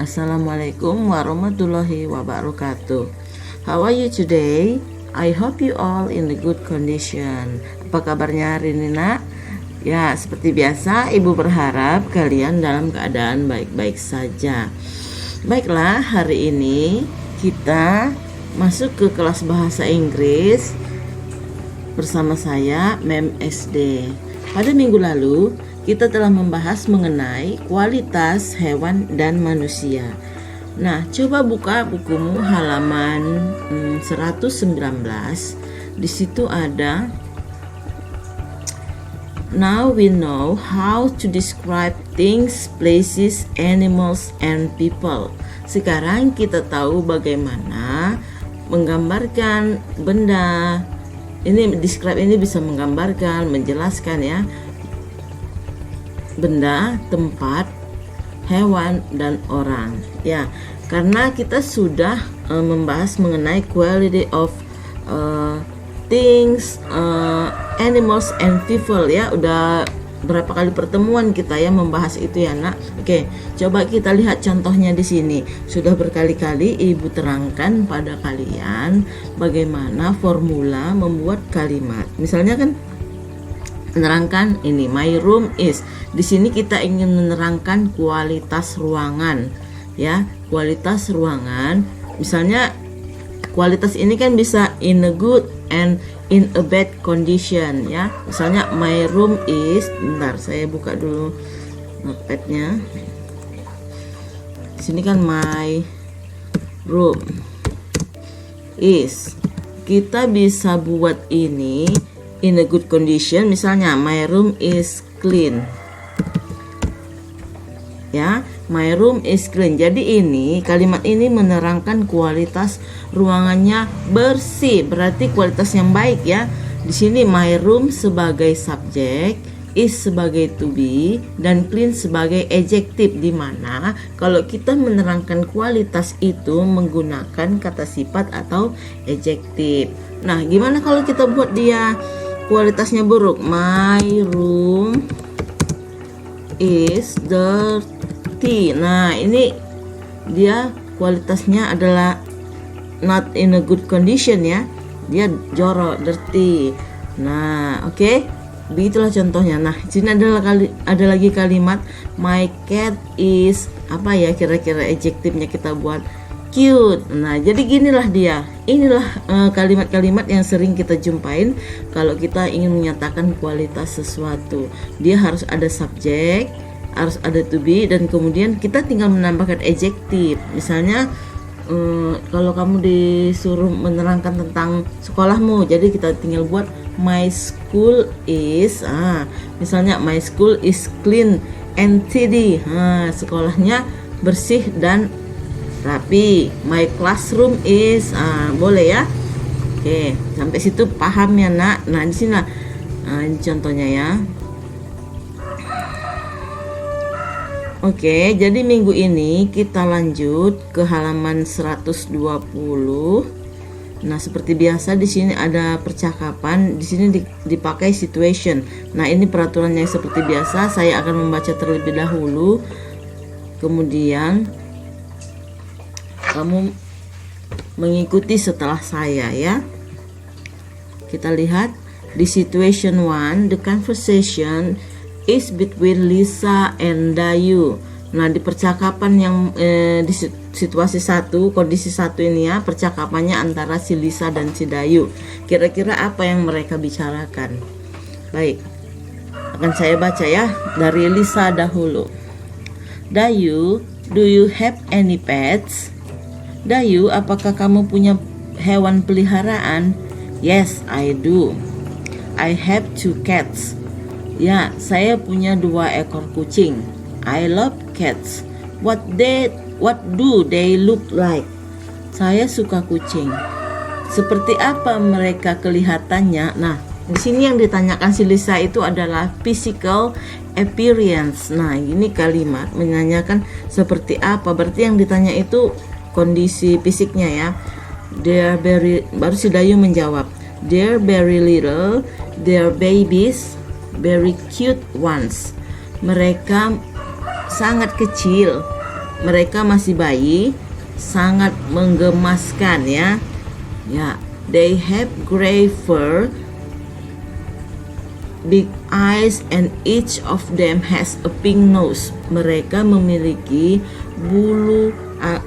Assalamualaikum warahmatullahi wabarakatuh. How are you today? I hope you all in the good condition. Apa kabarnya hari ini, nak? Ya, seperti biasa, Ibu berharap kalian dalam keadaan baik-baik saja. Baiklah, hari ini kita masuk ke kelas bahasa Inggris bersama saya, Mem SD. Pada minggu lalu, kita telah membahas mengenai kualitas hewan dan manusia. Nah, coba buka bukumu halaman 119. Di situ ada Now we know how to describe things, places, animals, and people. Sekarang kita tahu bagaimana menggambarkan benda. Ini describe ini bisa menggambarkan, menjelaskan ya. Benda, tempat, hewan, dan orang. Ya, karena kita sudah membahas mengenai quality of things, animals, and people ya. Udah berapa kali pertemuan kita ya membahas itu ya, nak. Oke, coba kita lihat contohnya di sini. Sudah berkali-kali Ibu terangkan pada kalian bagaimana formula membuat kalimat. Misalnya kan menerangkan ini, my room is. Di sini kita ingin menerangkan kualitas ruangan, ya, kualitas ruangan. Misalnya kualitas ini kan bisa in a good and in a bad condition, ya. Misalnya my room is, bentar saya buka dulu notepadnya. Di sini kan my room is. Kita bisa buat ini in a good condition, misalnya my room is clean. Ya, my room is clean. Jadi ini kalimat ini menerangkan kualitas ruangannya bersih, berarti kualitas yang baik ya. Di sini my room sebagai subjek, is sebagai to be, dan clean sebagai adjektif, di mana kalau kita menerangkan kualitas itu menggunakan kata sifat atau adjektif. Nah, gimana kalau kita buat dia kualitasnya buruk? My room is dirty. Nah, ini dia kualitasnya adalah not in a good condition ya. Dia jorok, dirty. Nah, oke. Begitulah contohnya. Nah, di sini ada lagi kalimat my cat is, apa ya kira-kira adjektifnya kita buat? Cute. Nah, jadi ginilah dia. Inilah kalimat-kalimat yang sering kita jumpain kalau kita ingin menyatakan kualitas sesuatu. Dia harus ada subjek, harus ada to be, dan kemudian kita tinggal menambahkan adjektif. Misalnya kalau kamu disuruh menerangkan tentang sekolahmu, jadi kita tinggal buat my school is. Misalnya my school is clean and tidy. Sekolahnya bersih dan rapi. My classroom is, boleh ya. Oke, sampai situ paham ya, nak. Nah, di sini ini contohnya ya. Oke, jadi minggu ini kita lanjut ke halaman 120. Nah, seperti biasa di sini ada percakapan, di sini dipakai situation. Nah, ini peraturannya seperti biasa, saya akan membaca terlebih dahulu. Kemudian kamu mengikuti setelah saya ya. Kita lihat di situation 1, the conversation is between Lisa and Dayu. Nah, di percakapan yang di situasi 1, kondisi 1 ini ya, percakapannya antara si Lisa dan si Dayu. Kira-kira apa yang mereka bicarakan? Baik, akan saya baca ya dari Lisa dahulu. Dayu, do you have any pets? Dayu, apakah kamu punya hewan peliharaan? Yes, I do. I have 2 cats. Ya, saya punya 2 ekor kucing. I love cats. What do they look like? Saya suka kucing. Seperti apa mereka kelihatannya? Nah, di sini yang ditanyakan si Lisa itu adalah physical appearance. Nah, ini kalimat menanyakan seperti apa. Berarti yang ditanya itu kondisi fisiknya ya. Baru si Dayu menjawab, they're very little, they're babies, very cute ones. Mereka sangat kecil, mereka masih bayi, sangat menggemaskan ya. Ya, they have gray fur, big eyes, and each of them has a pink nose. Mereka memiliki bulu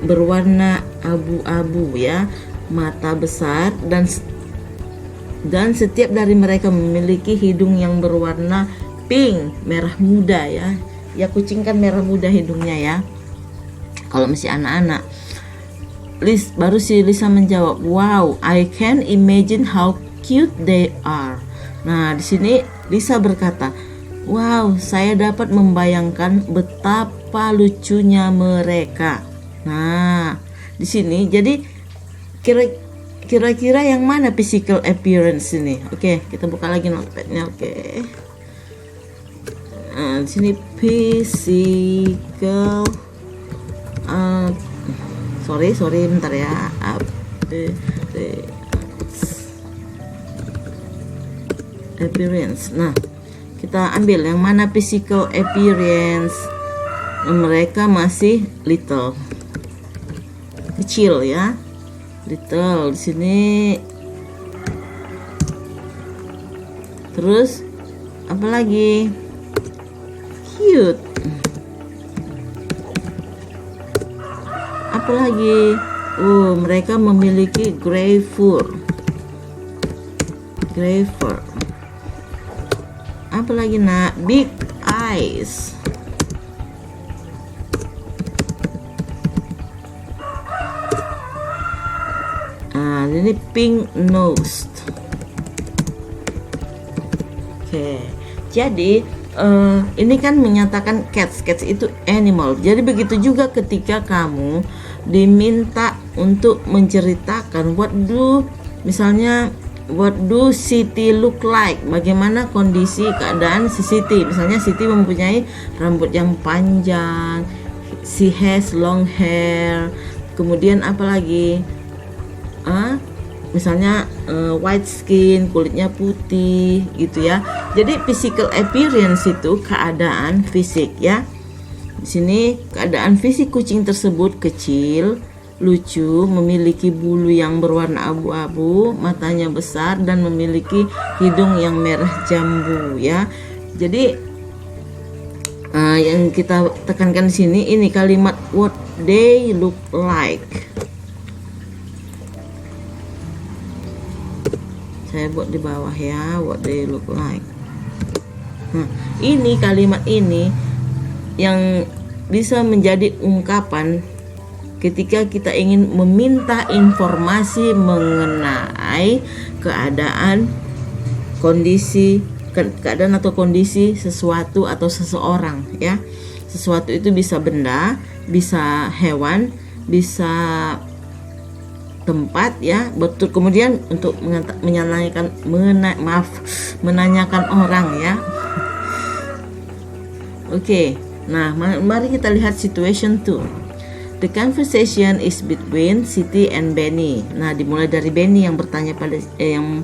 berwarna abu-abu ya, mata besar, dan setiap dari mereka memiliki hidung yang berwarna pink, merah muda ya. Ya, kucing kan merah muda hidungnya ya. Kalau masih anak-anak. Baru si Lisa menjawab, "Wow, I can imagine how cute they are." Nah, di sini Lisa berkata, "Wow, saya dapat membayangkan betapa lucunya mereka." Nah, di sini jadi kira-kira yang mana physical appearance ini? Oke, kita buka lagi notepadnya. Oke. Nah, di sini physical sorry bentar ya. Appearance. Nah, kita ambil yang mana physical appearance. Mereka masih little, kecil ya, little di sini. Terus apa lagi? Cute. Apa lagi? Mereka memiliki gray fur. Apa lagi nak? Big eyes. Ini pink nose. Oke. Jadi ini kan menyatakan cats itu animal. Jadi begitu juga ketika kamu diminta untuk menceritakan what do Siti look like? Bagaimana kondisi keadaan si Siti? Misalnya Siti mempunyai rambut yang panjang, she has long hair. Kemudian apa lagi? Misalnya white skin, kulitnya putih gitu ya. Jadi physical appearance itu keadaan fisik ya. Di sini keadaan fisik kucing tersebut kecil, lucu, memiliki bulu yang berwarna abu-abu, matanya besar, dan memiliki hidung yang merah jambu ya. Jadi yang kita tekankan di sini ini kalimat what they look like. Saya buat di bawah ya, what they look like. Nah, ini kalimat ini yang bisa menjadi ungkapan ketika kita ingin meminta informasi mengenai keadaan atau kondisi sesuatu atau seseorang ya. Sesuatu itu bisa benda, bisa hewan, bisa tempat ya, betul. Kemudian untuk menanyakan orang ya. Oke. Nah, mari kita lihat situation 2. The conversation is between Siti and Benny. Nah, dimulai dari Benny yang bertanya yang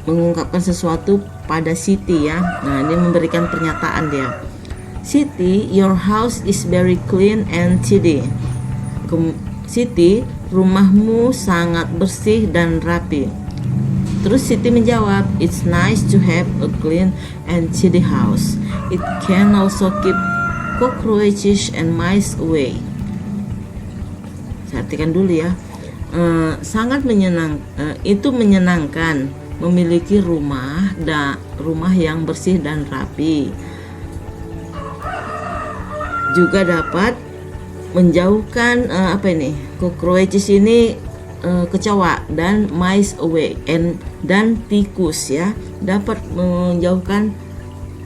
mengungkapkan sesuatu pada Siti ya. Nah, ini memberikan pernyataan dia. Siti, your house is very clean and tidy. Siti, rumahmu sangat bersih dan rapi. Terus Siti menjawab, it's nice to have a clean and tidy house. It can also keep cockroaches and mice away. Saya artikan dulu ya. Sangat menyenangkan memiliki rumah yang bersih dan rapi. Juga dapat menjauhkan cockroaches ini, kecoa, dan mice away, dan tikus ya, dapat menjauhkan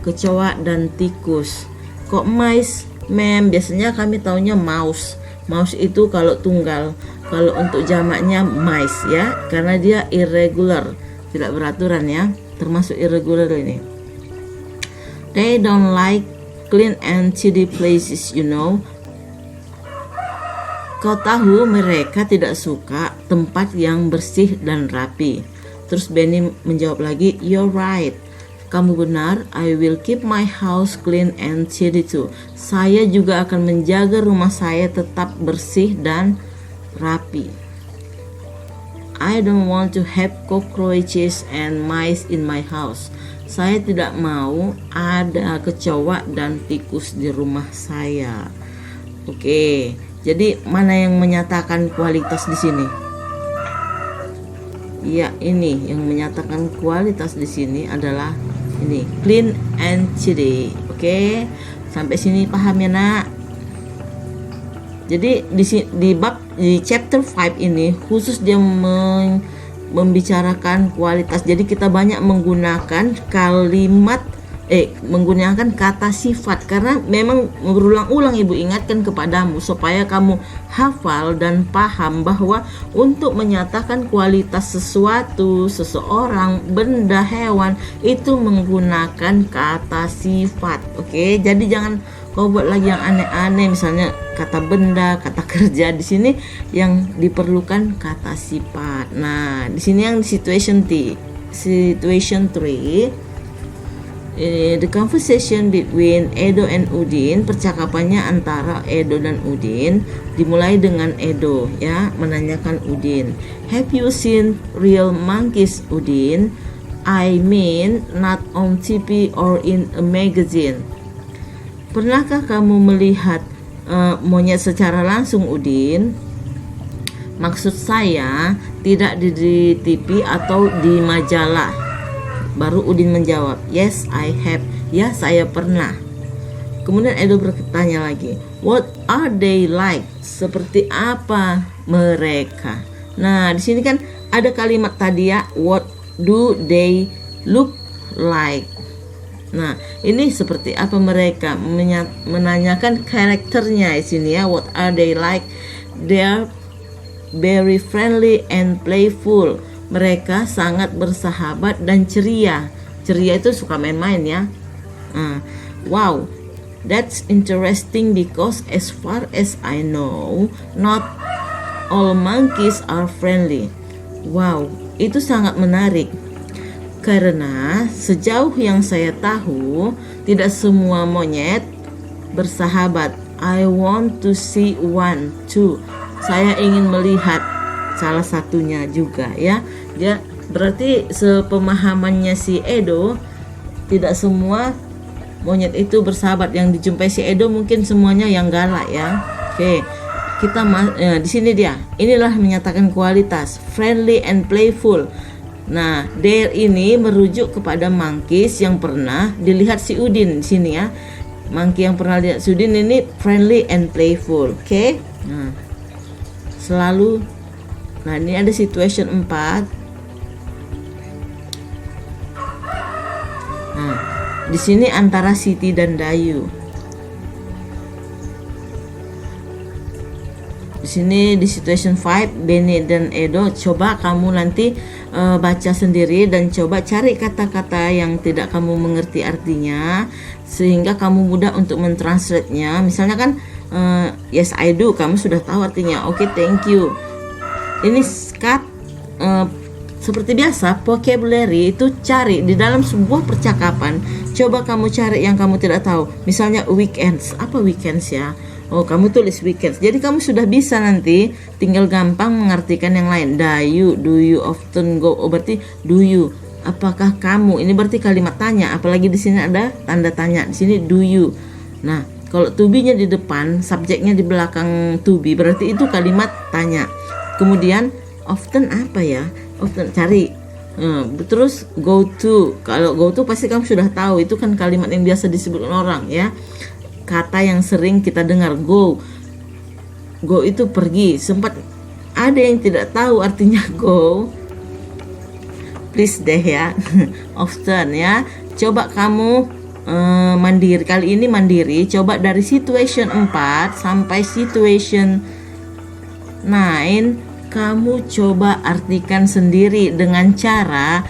kecoa dan tikus. Kok mice? Biasanya kami taunya mouse. Mouse itu kalau tunggal, kalau untuk jamaknya mice ya, karena dia irregular, tidak beraturan ya, termasuk irregular ini. They don't like clean and tidy places, you know. Kau tahu mereka tidak suka tempat yang bersih dan rapi. Terus Benny menjawab lagi, you're right. Kamu benar, I will keep my house clean and tidy too. Saya juga akan menjaga rumah saya tetap bersih dan rapi. I don't want to have cockroaches and mice in my house. Saya tidak mau ada kecoa dan tikus di rumah saya. Oke, jadi mana yang menyatakan kualitas di sini? Ya, ini yang menyatakan kualitas di sini adalah ini, clean and tidy. Oke, sampai sini paham ya nak? Jadi di chapter 5 ini khusus dia membicarakan kualitas. Jadi kita banyak menggunakan menggunakan kata sifat karena memang berulang-ulang ibu ingatkan kepadamu supaya kamu hafal dan paham bahwa untuk menyatakan kualitas sesuatu, seseorang, benda, hewan itu menggunakan kata sifat. Oke, jadi jangan kau buat lagi yang aneh-aneh, misalnya kata benda, kata kerja. Di sini yang diperlukan kata sifat. Nah, di sini yang situation 3, the conversation between Edo and Udin, percakapannya antara Edo dan Udin, dimulai dengan Edo ya, menanyakan Udin, have you seen real monkeys, Udin? I mean not on TV or in a magazine. Pernahkah kamu melihat monyet secara langsung, Udin? Maksud saya tidak di TV atau di majalah. Baru Udin menjawab, yes I have. Ya, saya pernah. Kemudian Edo bertanya lagi, what are they like? Seperti apa mereka? Nah, di sini kan ada kalimat tadi ya, what do they look like? Nah, ini seperti apa mereka? Menanyakan karakternya di sini ya, what are they like? They are very friendly and playful. Mereka sangat bersahabat dan ceria. Ceria itu suka main-main ya. Wow, that's interesting because as far as I know, not all monkeys are friendly. Wow, itu sangat menarik. Karena sejauh yang saya tahu, tidak semua monyet bersahabat. I want to see one too. Saya ingin melihat salah satunya juga ya. Dia berarti sepemahamannya si Edo, tidak semua monyet itu bersahabat. Yang dijumpai si Edo mungkin semuanya yang galak ya. Oke, kita di sini dia. Inilah menyatakan kualitas, friendly and playful. Nah, there ini merujuk kepada monkeys yang pernah dilihat si Udin di sini ya. Monkey yang pernah lihat si Udin ini friendly and playful. Oke. Nah, selalu. Nah, ini ada situation 4. Nah, di sini antara Siti dan Dayu. Di sini di situation 5, Beni dan Edo, coba kamu nanti baca sendiri dan coba cari kata-kata yang tidak kamu mengerti artinya sehingga kamu mudah untuk mentranslate-nya. Misalnya kan yes I do, kamu sudah tahu artinya. Oke, thank you. Ini seperti biasa, vocabulary itu cari di dalam sebuah percakapan. Coba kamu cari yang kamu tidak tahu. Misalnya weekends, apa weekends ya? Oh, kamu tulis weekends. Jadi kamu sudah bisa nanti tinggal gampang mengartikan yang lain. Dayu, do you often go? Oh, berarti do you. Apakah kamu? Ini berarti kalimat tanya. Apalagi di sini ada tanda tanya. Di sini do you. Nah, kalau to be-nya di depan, subjeknya di belakang to be, berarti itu kalimat tanya. Kemudian often apa ya? Often cari. Terus go to. Kalau go to pasti kamu sudah tahu. Itu kan kalimat yang biasa disebut orang ya. Kata yang sering kita dengar, go itu pergi. Sempat ada yang tidak tahu artinya go, please deh ya. Often ya. Coba kamu mandiri, kali ini mandiri. Coba dari situation 4 sampai situation 9 kamu coba artikan sendiri dengan cara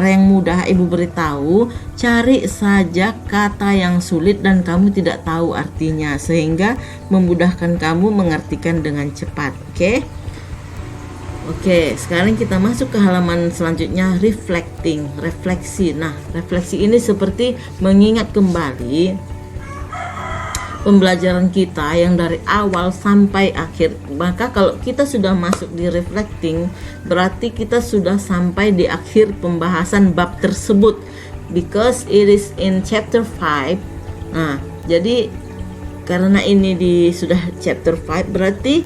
yang mudah. Ibu beritahu, cari saja kata yang sulit dan kamu tidak tahu artinya sehingga memudahkan kamu mengartikan dengan cepat. Oke? Oke, sekarang kita masuk ke halaman selanjutnya, reflecting, refleksi. Nah, refleksi ini seperti mengingat kembali pembelajaran kita yang dari awal sampai akhir. Maka kalau kita sudah masuk di reflecting, berarti kita sudah sampai di akhir pembahasan bab tersebut, because it is in chapter 5. Nah, jadi karena ini sudah chapter 5, berarti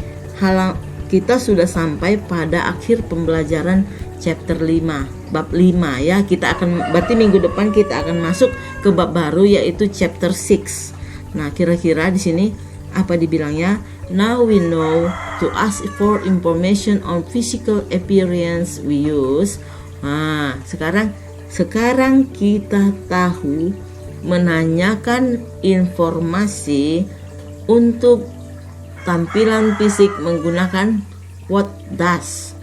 kita sudah sampai pada akhir pembelajaran chapter 5, bab 5 ya. Berarti minggu depan kita akan masuk ke bab baru, yaitu chapter 6. Nah, kira-kira di sini apa dibilangnya? Now we know to ask for information on physical appearance we use. Nah, sekarang kita tahu menanyakan informasi untuk tampilan fisik menggunakan what does.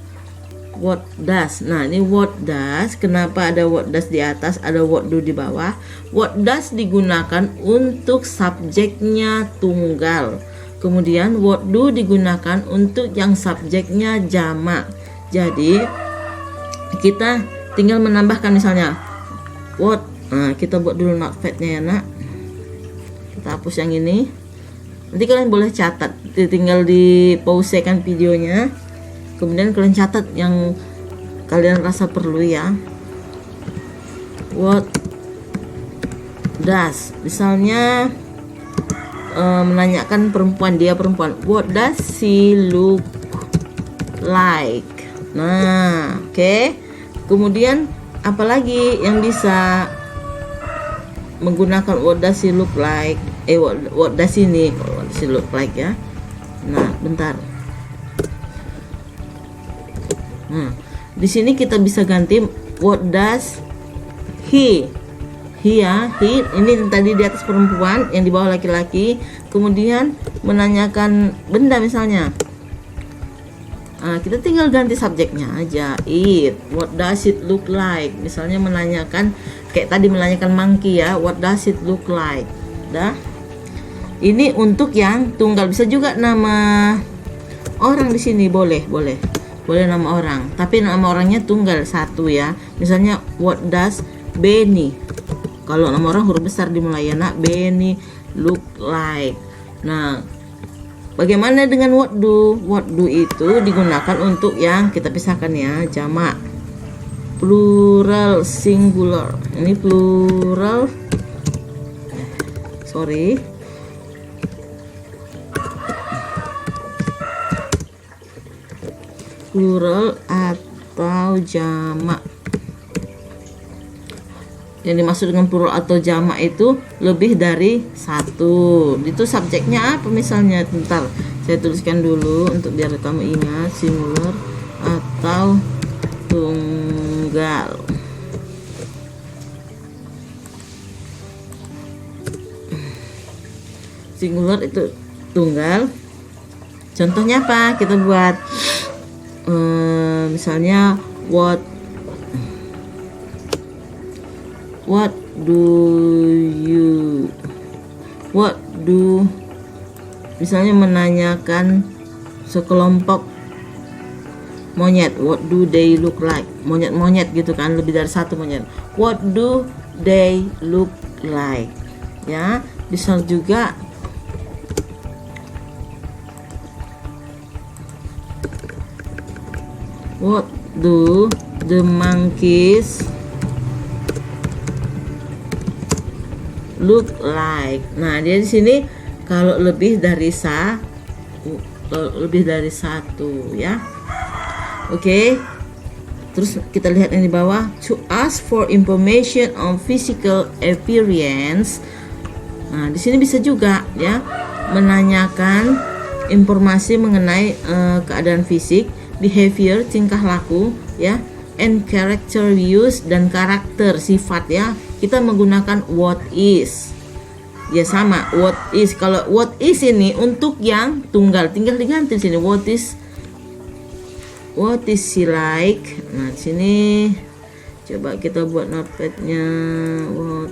Nah, ini what does. Kenapa ada what does di atas, ada what do di bawah? What does digunakan untuk subjeknya tunggal. Kemudian what do digunakan untuk yang subjeknya jamak. Jadi kita tinggal menambahkan, misalnya what. Nah, kita buat dulu notepadnya ya nak. Kita hapus yang ini. Nanti kalian boleh catat, tinggal di pausekan videonya, kemudian kalian catat yang kalian rasa perlu ya. What does, misalnya menanyakan dia perempuan, what does she look like. Nah, oke. Kemudian apalagi yang bisa menggunakan what does she look like, what does ini, what does she look like ya. Nah, bentar. Di sini kita bisa ganti what does he ya, he ini tadi di atas perempuan, yang di bawah laki-laki. Kemudian menanyakan benda misalnya. Nah, kita tinggal ganti subjeknya aja, it. What does it look like? Misalnya menanyakan, kayak tadi menanyakan monkey ya, what does it look like? Dah. Ini untuk yang tunggal, bisa juga nama orang di sini, boleh nama orang, tapi nama orangnya tunggal satu ya. Misalnya what does Benny, kalau nama orang huruf besar dimulai ya nak, Benny look like. Nah, bagaimana dengan what do? What do itu digunakan untuk yang kita pisahkan ya, jamak, plural, singular. Ini plural, plural atau jamak. Yang dimaksud dengan plural atau jamak itu lebih dari satu. Itu subjeknya apa misalnya? Bentar, saya tuliskan dulu untuk biar kamu ingat. Singular atau tunggal. Singular itu tunggal. Contohnya apa? Kita buat misalnya what do, misalnya menanyakan sekelompok monyet, what do they look like, monyet gitu kan, lebih dari satu monyet, what do they look like ya. Bisa juga what do the monkeys look like. Nah, dia di sini kalau lebih dari satu ya. Oke. Terus kita lihat yang di bawah, to ask for information on physical appearance. Nah, di sini bisa juga ya, menanyakan informasi mengenai keadaan fisik, behavior, tingkah laku ya, and character use, dan karakter, sifat ya. Kita menggunakan what is ya, sama what is. Kalau what is ini untuk yang tunggal, tinggal diganti sini what is she like. Nah, di sini coba kita buat notepadnya, what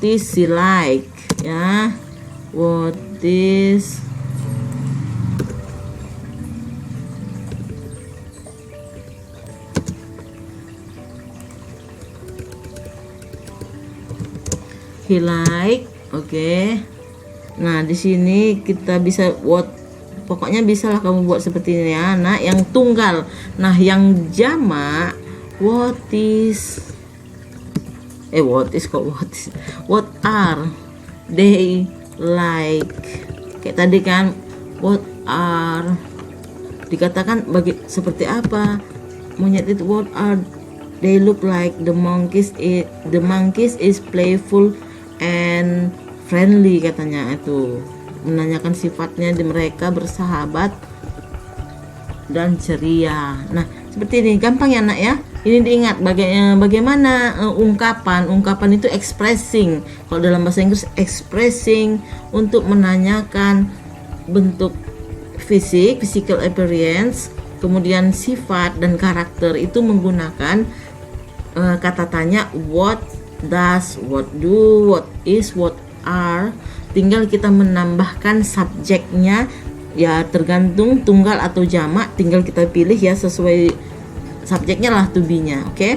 is she like ya. What is he like? Oke. Nah, di sini kita bisa what, pokoknya bisalah kamu buat seperti ini ya. Nah, yang tunggal. Nah, yang jamak what are they like? Kayak tadi kan, what are dikatakan bagi seperti apa monyet itu, what are they look like? The monkeys is playful and friendly, katanya itu menanyakan sifatnya di mereka bersahabat dan ceria. Nah, seperti ini gampang ya nak ya. Ini diingat bagaimana ungkapan itu expressing. Kalau dalam bahasa Inggris expressing untuk menanyakan bentuk fisik, physical appearance, kemudian sifat dan karakter itu menggunakan kata tanya what does, what do, what is, what are. Tinggal kita menambahkan subjeknya ya, tergantung tunggal atau jamak, tinggal kita pilih ya sesuai subjeknya lah, to be-nya. Oke.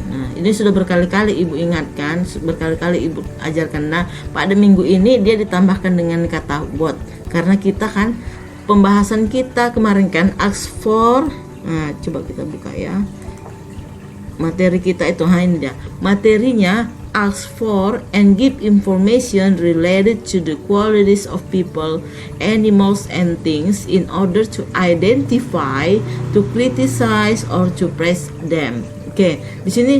Nah, ini sudah berkali-kali ibu ingatkan, berkali-kali ibu ajarkan. Nah, pada minggu ini dia ditambahkan dengan kata what, karena kita kan pembahasan kita kemarin kan ask for. Nah, coba kita buka ya materi kita itu. Ini dia materinya, ask for and give information related to the qualities of people, animals and things in order to identify, to criticize or to praise them. Oke, di sini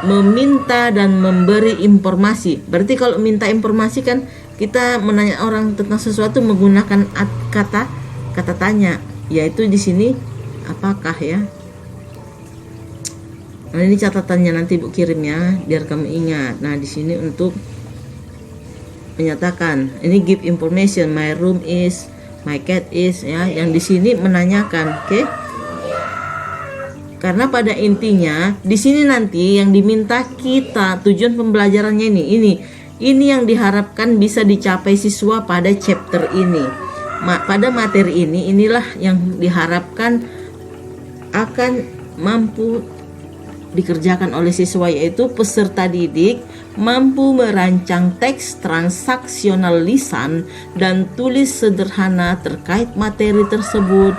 meminta dan memberi informasi. Berarti kalau minta informasi kan kita menanya orang tentang sesuatu menggunakan kata tanya, yaitu di sini apakah ya. Nah, ini catatannya nanti ibu kirim ya biar kamu ingat. Nah, di sini untuk menyatakan ini give information, my room is, my cat is ya, yang di sini menanyakan. Oke. Karena pada intinya di sini nanti yang diminta kita, tujuan pembelajarannya ini yang diharapkan bisa dicapai siswa pada chapter ini. Pada materi inilah yang diharapkan akan mampu dikerjakan oleh siswa, yaitu peserta didik mampu merancang teks transaksional lisan dan tulis sederhana terkait materi tersebut,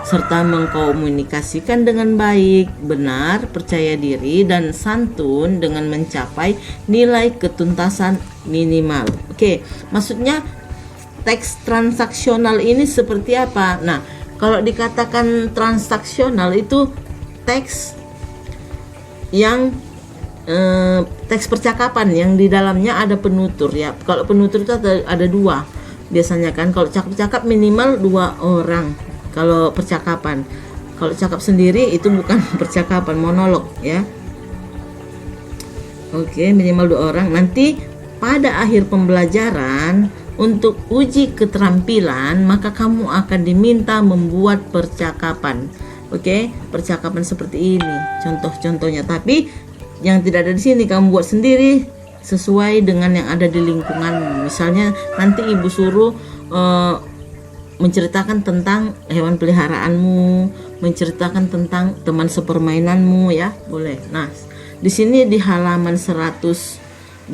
serta mengkomunikasikan dengan baik, benar, percaya diri, dan santun dengan mencapai nilai ketuntasan minimal. Oke, maksudnya teks transaksional ini seperti apa? Nah, kalau dikatakan transaksional itu teks yang teks percakapan yang di dalamnya ada penutur ya. Kalau penutur itu ada dua biasanya kan. Kalau cakap minimal 2 orang kalau percakapan. Kalau cakap sendiri itu bukan percakapan, monolog ya. Oke, minimal 2 orang. Nanti pada akhir pembelajaran untuk uji keterampilan maka kamu akan diminta membuat percakapan. Oke, percakapan seperti ini contoh-contohnya, tapi yang tidak ada di sini kamu buat sendiri sesuai dengan yang ada di lingkungan. Misalnya nanti ibu suruh menceritakan tentang hewan peliharaanmu, menceritakan tentang teman sepermainanmu ya, boleh. Nah, di sini di halaman 124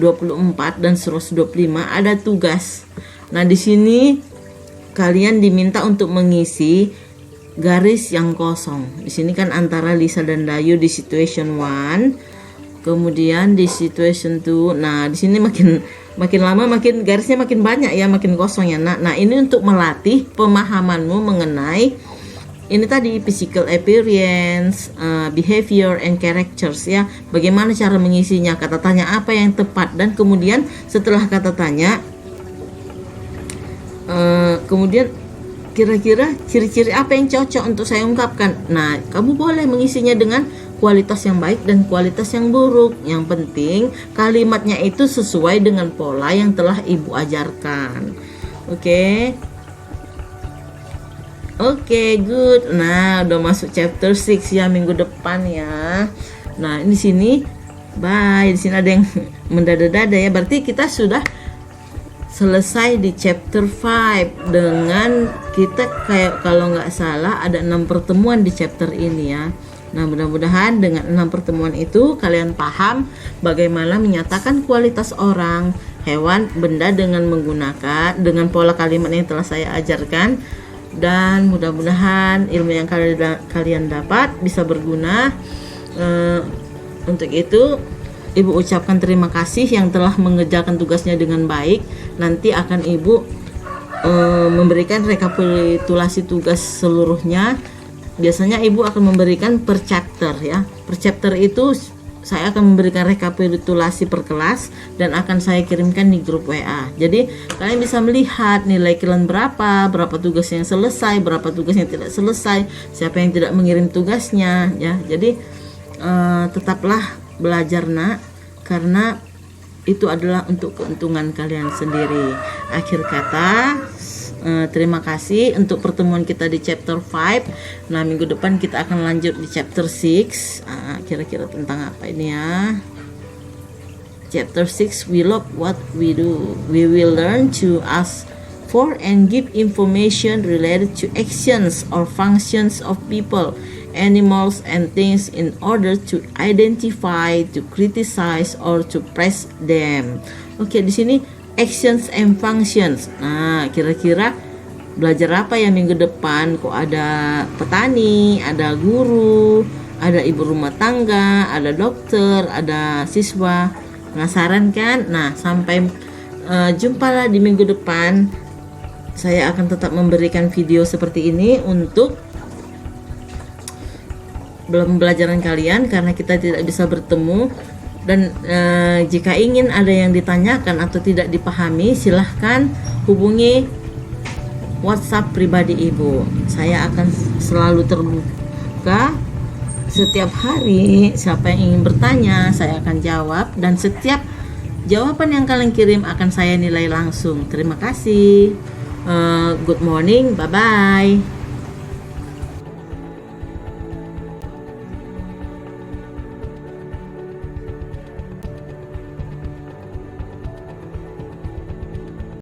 dan 125 ada tugas. Nah, di sini kalian diminta untuk mengisi garis yang kosong. Di sini kan antara Lisa dan Dayu di situation 1, kemudian di situation 2. Nah, di sini makin lama makin garisnya makin banyak ya, makin kosong ya. Nah, ini untuk melatih pemahamanmu mengenai ini tadi physical appearance, behavior and characters ya. Bagaimana cara mengisinya, kata tanya apa yang tepat, dan kemudian setelah kata tanya kemudian kira-kira ciri-ciri apa yang cocok untuk saya ungkapkan. Nah, kamu boleh mengisinya dengan kualitas yang baik dan kualitas yang buruk. Yang penting kalimatnya itu sesuai dengan pola yang telah ibu ajarkan. Oke, good. Nah, udah masuk chapter 6 ya minggu depan ya. Nah, di sini bye. Di sini ada yang mendada-dada ya. Berarti kita sudah selesai di chapter 5 dengan kita kayak kalau nggak salah ada 6 pertemuan di chapter ini ya. Nah, mudah-mudahan dengan 6 pertemuan itu kalian paham bagaimana menyatakan kualitas orang, hewan, benda dengan pola kalimat yang telah saya ajarkan, dan mudah-mudahan ilmu yang kalian dapat bisa berguna. Untuk itu Ibu ucapkan terima kasih yang telah mengerjakan tugasnya dengan baik. Nanti akan Ibu memberikan rekapitulasi tugas seluruhnya. Biasanya Ibu akan memberikan per chapter ya. Per chapter itu saya akan memberikan rekapitulasi per kelas dan akan saya kirimkan di grup WA. Jadi kalian bisa melihat nilai kalian berapa tugas yang selesai, berapa tugas yang tidak selesai, siapa yang tidak mengirim tugasnya ya. Jadi tetaplah belajar nak, karena itu adalah untuk keuntungan kalian sendiri. Akhir kata, terima kasih untuk pertemuan kita di chapter 5. Nah, minggu depan kita akan lanjut di chapter 6. Kira-kira tentang apa ini ya? Chapter 6, we love what we do. We will learn to ask for and give information related to actions or functions of people, animals, and things in order to identify, to criticize, or to praise them. Oke, di sini actions and functions. Nah, kira-kira belajar apa ya minggu depan? Kok ada petani, ada guru, ada ibu rumah tangga, ada dokter, ada siswa. Penasaran kan? Nah, sampai jumpalah di minggu depan. Saya akan tetap memberikan video seperti ini untuk pembelajaran kalian karena kita tidak bisa bertemu. Dan jika ingin ada yang ditanyakan atau tidak dipahami, silahkan hubungi WhatsApp pribadi Ibu. Saya akan selalu terbuka setiap hari. Siapa yang ingin bertanya, saya akan jawab, dan setiap jawaban yang kalian kirim akan saya nilai langsung. Terima kasih. Good morning, bye bye.